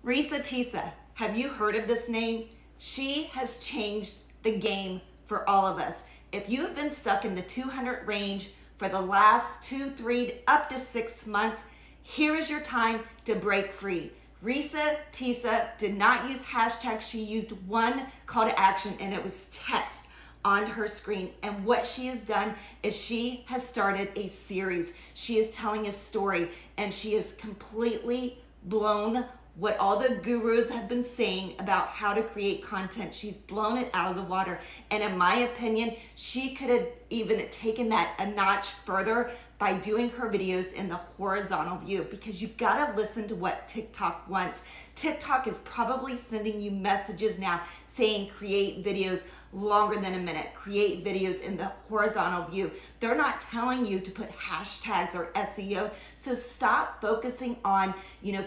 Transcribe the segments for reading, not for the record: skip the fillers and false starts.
Reesa Teesa, have you heard of this name? She has changed the game for all of us. If you have been stuck in the 200 range for the last 2, 3, up to 6 months, here is your time to break free. Reesa Teesa did not use hashtags. She used one call to action, and it was test on her screen. And what she has done is she has started a series. She is telling a story, and she has completely blown what all the gurus have been saying about how to create content. She's blown it out of the water. And in my opinion, she could have even taken that a notch further by doing her videos in the horizontal view, because you've got to listen to what TikTok wants. TikTok is probably sending you messages now saying create videos longer than a minute, create videos in the horizontal view. They're not telling you to put hashtags or SEO. So stop focusing on,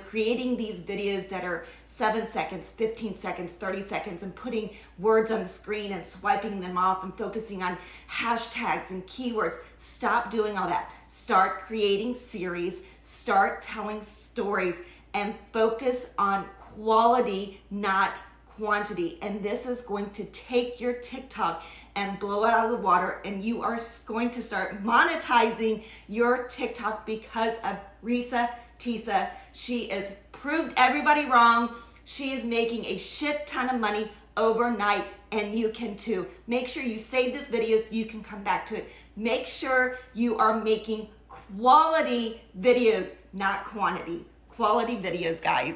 creating these videos that are 7 seconds, 15 seconds, 30 seconds, and putting words on the screen and swiping them off and focusing on hashtags and keywords. Stop doing all that. Start creating series, start telling stories, and focus on quality, not quantity. And this is going to take your TikTok and blow it out of the water, and you are going to start monetizing your TikTok because of Reesa Teesa. She has proved everybody wrong. She is making a shit ton of money overnight, and you can too. Make sure you save this video so you can come back to it. Make sure you are making quality videos, not quantity. Quality videos, guys.